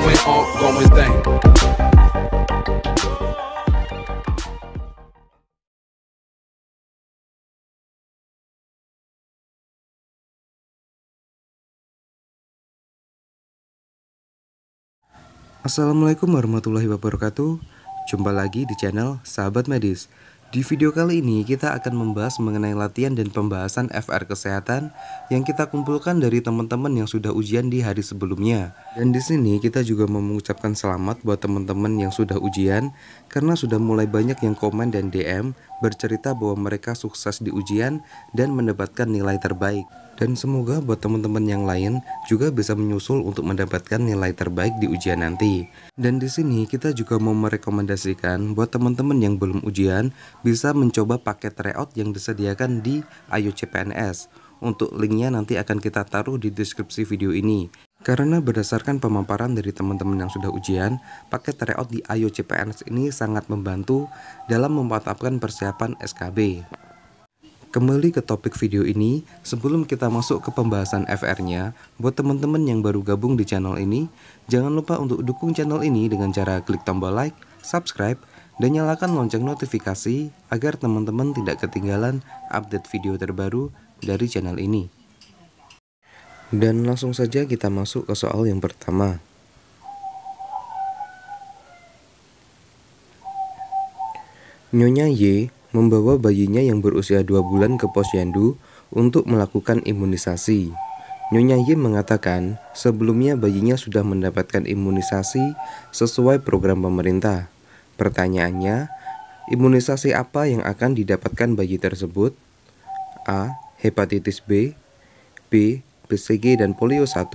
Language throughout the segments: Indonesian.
ongoing thing. Assalamualaikum warahmatullahi wabarakatuh. Jumpa lagi di channel Sahabat Medis. Di video kali ini kita akan membahas mengenai latihan dan pembahasan FR kesehatan yang kita kumpulkan dari teman-teman yang sudah ujian di hari sebelumnya. Dan di sini kita juga mau mengucapkan selamat buat teman-teman yang sudah ujian karena sudah mulai banyak yang komen dan DM bercerita bahwa mereka sukses di ujian dan mendapatkan nilai terbaik. Dan semoga buat teman-teman yang lain juga bisa menyusul untuk mendapatkan nilai terbaik di ujian nanti. Dan di sini kita juga mau merekomendasikan buat teman-teman yang belum ujian bisa mencoba paket tryout yang disediakan di Ayo CPNS. Untuk linknya nanti akan kita taruh di deskripsi video ini. Karena berdasarkan pemaparan dari teman-teman yang sudah ujian, paket tryout di Ayo CPNS ini sangat membantu dalam memantapkan persiapan SKB. Kembali ke topik video ini, sebelum kita masuk ke pembahasan FR-nya, buat teman-teman yang baru gabung di channel ini, jangan lupa untuk dukung channel ini dengan cara klik tombol like, subscribe, dan nyalakan lonceng notifikasi agar teman-teman tidak ketinggalan update video terbaru dari channel ini. Dan langsung saja kita masuk ke soal yang pertama. Nyonya Y membawa bayinya yang berusia 2 bulan ke posyandu untuk melakukan imunisasi. Nyonya Y mengatakan sebelumnya bayinya sudah mendapatkan imunisasi sesuai program pemerintah. Pertanyaannya, imunisasi apa yang akan didapatkan bayi tersebut? A. Hepatitis B, B. BCG dan polio 1,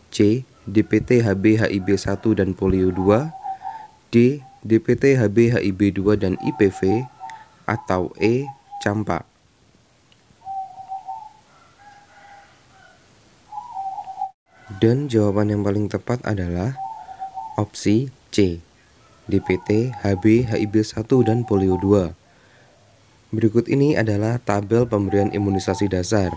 C. DPT HB HIB 1 dan polio 2, D. DPT HB HIB 2 dan IPV, atau E. Campak. Dan jawaban yang paling tepat adalah opsi C. DPT HB HIB 1 dan polio 2. Berikut ini adalah tabel pemberian imunisasi dasar.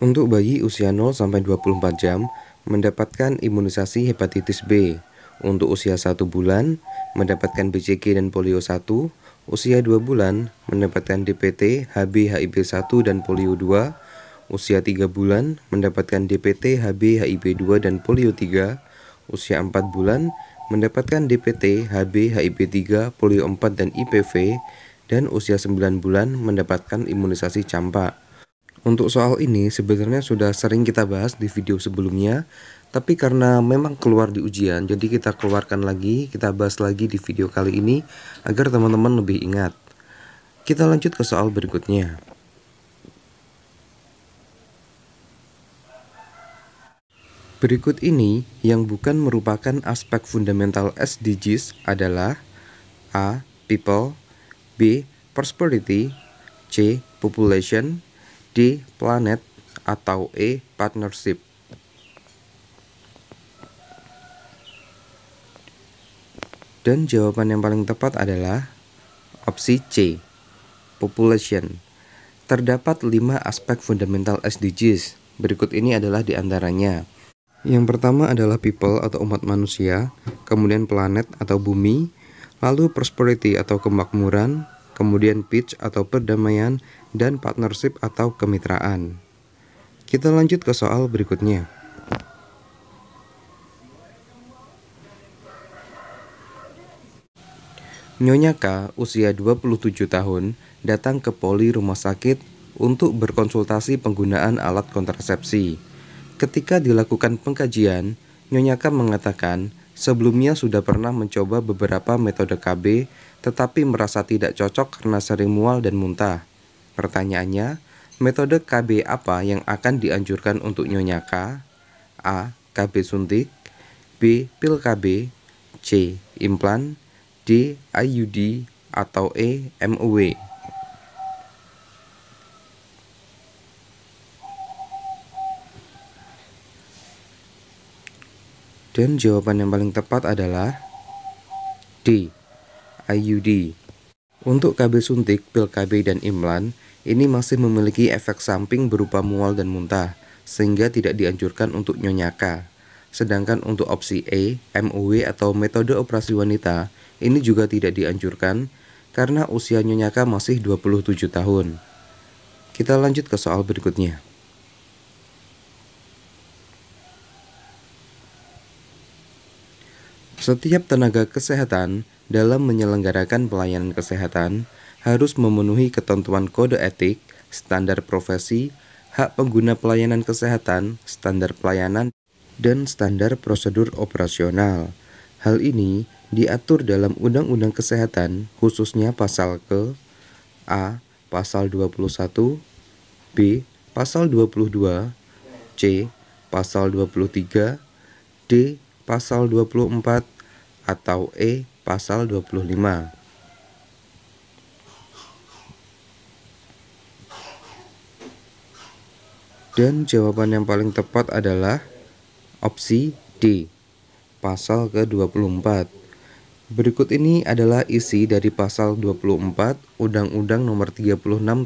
Untuk bayi usia 0-24 jam mendapatkan imunisasi hepatitis B. Untuk usia 1 bulan mendapatkan BCG dan polio 1. Usia 2 bulan mendapatkan DPT HB HIB 1 dan polio 2. Usia 3 bulan mendapatkan DPT HB HIB 2 dan polio 3. Usia 4 bulan mendapatkan DPT HB HIB 3, polio 4 dan IPV. Dan usia 9 bulan mendapatkan imunisasi campak. Untuk soal ini sebenarnya sudah sering kita bahas di video sebelumnya, tapi karena memang keluar di ujian, jadi kita keluarkan lagi, kita bahas lagi di video kali ini agar teman-teman lebih ingat. Kita lanjut ke soal berikutnya. Berikut ini yang bukan merupakan aspek fundamental SDGs adalah A. People, B. Prosperity, C. Population, D. Planet, atau E. Partnership. Dan jawaban yang paling tepat adalah opsi C. Population. Terdapat 5 aspek fundamental SDGs. Berikut ini adalah diantaranya. Yang pertama adalah people atau umat manusia, kemudian planet atau bumi, lalu prosperity atau kemakmuran, kemudian peace atau perdamaian, dan partnership atau kemitraan. Kita lanjut ke soal berikutnya. Nyonya K, usia 27 tahun, datang ke poli rumah sakit untuk berkonsultasi penggunaan alat kontrasepsi. Ketika dilakukan pengkajian, Nyonya K mengatakan sebelumnya sudah pernah mencoba beberapa metode KB, tetapi merasa tidak cocok karena sering mual dan muntah. Pertanyaannya, metode KB apa yang akan dianjurkan untuk Nyonya K? A. KB suntik, B. Pil KB, C. Implan, D. IUD, atau E. MUW. Dan jawaban yang paling tepat adalah D. IUD. Untuk KB suntik, pil KB, dan implan, ini masih memiliki efek samping berupa mual dan muntah, sehingga tidak dianjurkan untuk Nyonya K. Sedangkan untuk opsi E, MOW atau metode operasi wanita, ini juga tidak dianjurkan karena usia Nyonya K masih 27 tahun. Kita lanjut ke soal berikutnya. Setiap tenaga kesehatan dalam menyelenggarakan pelayanan kesehatan harus memenuhi ketentuan kode etik, standar profesi, hak pengguna pelayanan kesehatan, standar pelayanan, dan standar prosedur operasional. Hal ini diatur dalam Undang-Undang Kesehatan, khususnya pasal ke A. Pasal 21, B. Pasal 22, C. Pasal 23, D. Pasal 24, atau E. Pasal 25. Dan jawaban yang paling tepat adalah opsi D, pasal ke-24. Berikut ini adalah isi dari pasal 24 Undang-Undang Nomor 36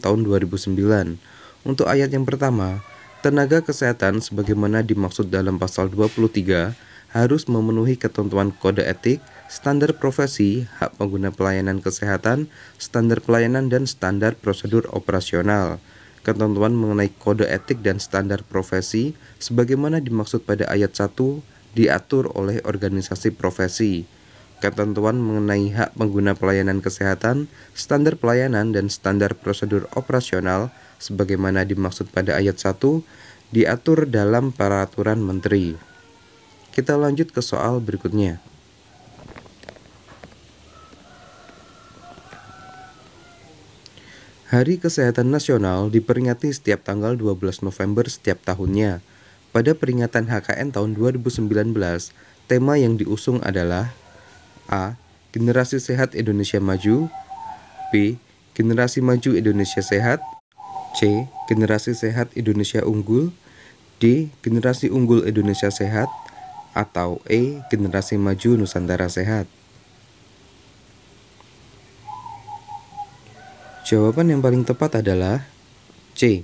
Tahun 2009. Untuk ayat yang pertama, tenaga kesehatan sebagaimana dimaksud dalam pasal 23 harus memenuhi ketentuan kode etik, standar profesi, hak pengguna pelayanan kesehatan, standar pelayanan, dan standar prosedur operasional. Ketentuan mengenai kode etik dan standar profesi sebagaimana dimaksud pada ayat 1 diatur oleh organisasi profesi. Ketentuan mengenai hak pengguna pelayanan kesehatan, standar pelayanan, dan standar prosedur operasional sebagaimana dimaksud pada ayat 1 diatur dalam peraturan menteri. Kita lanjut ke soal berikutnya. Hari Kesehatan Nasional diperingati setiap tanggal 12 November setiap tahunnya. Pada peringatan HKN tahun 2019, tema yang diusung adalah A. Generasi Sehat Indonesia Maju, B. Generasi Maju Indonesia Sehat, C. Generasi Sehat Indonesia Unggul, D. Generasi Unggul Indonesia Sehat, atau E. Generasi Maju Nusantara Sehat. Jawaban yang paling tepat adalah C.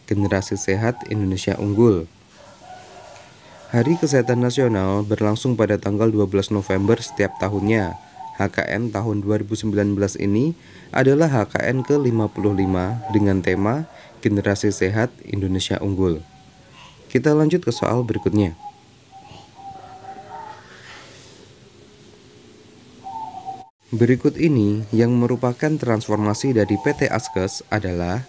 Generasi Sehat Indonesia Unggul. Hari Kesehatan Nasional berlangsung pada tanggal 12 November setiap tahunnya. HKN tahun 2019 ini adalah HKN ke-55 dengan tema Generasi Sehat Indonesia Unggul. Kita lanjut ke soal berikutnya. Berikut ini yang merupakan transformasi dari PT Askes adalah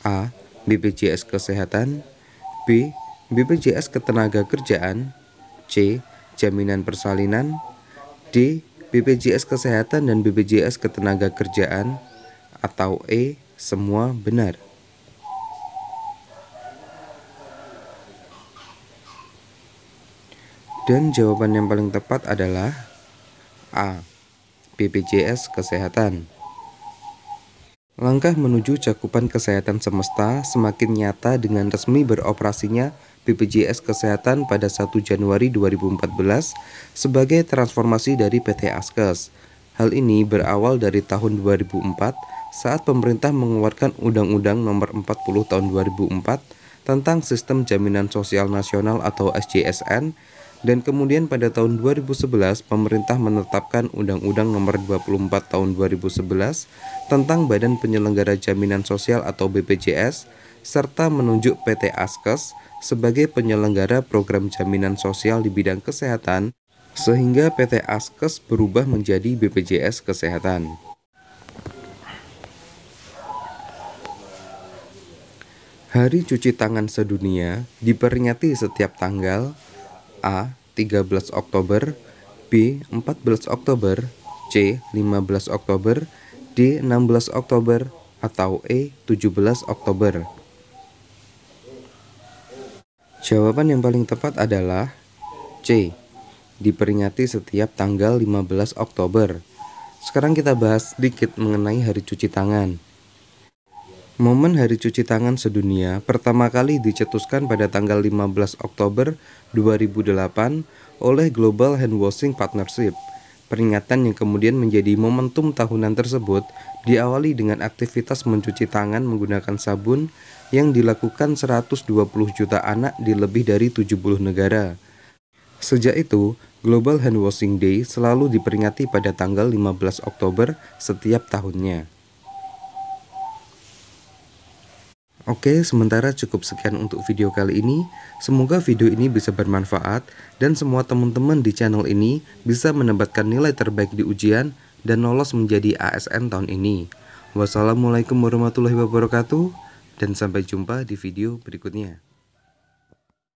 A. BPJS Kesehatan, B. BPJS Ketenagakerjaan, C. Jaminan Persalinan, D. BPJS Kesehatan dan BPJS Ketenagakerjaan, atau E. Semua benar. Dan jawaban yang paling tepat adalah A. BPJS Kesehatan. Langkah menuju cakupan kesehatan semesta semakin nyata dengan resmi beroperasinya BPJS Kesehatan pada 1 Januari 2014 sebagai transformasi dari PT Askes. Hal ini berawal dari tahun 2004 saat pemerintah mengeluarkan Undang-Undang Nomor 40 Tahun 2004 tentang Sistem Jaminan Sosial Nasional atau SJSN. Dan kemudian pada tahun 2011, pemerintah menetapkan Undang-Undang Nomor 24 Tahun 2011 tentang Badan Penyelenggara Jaminan Sosial atau BPJS, serta menunjuk PT Askes sebagai penyelenggara program jaminan sosial di bidang kesehatan, sehingga PT Askes berubah menjadi BPJS Kesehatan. Hari Cuci Tangan Sedunia diperingati setiap tanggal A. 13 Oktober, B. 14 Oktober, C. 15 Oktober, D. 16 Oktober, atau E. 17 Oktober. Jawaban yang paling tepat adalah C. Diperingati setiap tanggal 15 Oktober. Sekarang kita bahas sedikit mengenai Hari Cuci Tangan. Momen Hari Cuci Tangan Sedunia pertama kali dicetuskan pada tanggal 15 Oktober 2008 oleh Global Hand Washing Partnership. Peringatan yang kemudian menjadi momentum tahunan tersebut diawali dengan aktivitas mencuci tangan menggunakan sabun yang dilakukan 120 juta anak di lebih dari 70 negara. Sejak itu, Global Hand Washing Day selalu diperingati pada tanggal 15 Oktober setiap tahunnya. Oke, sementara cukup sekian untuk video kali ini. Semoga video ini bisa bermanfaat dan semua teman-teman di channel ini bisa mendapatkan nilai terbaik di ujian dan lolos menjadi ASN tahun ini. Wassalamualaikum warahmatullahi wabarakatuh dan sampai jumpa di video berikutnya.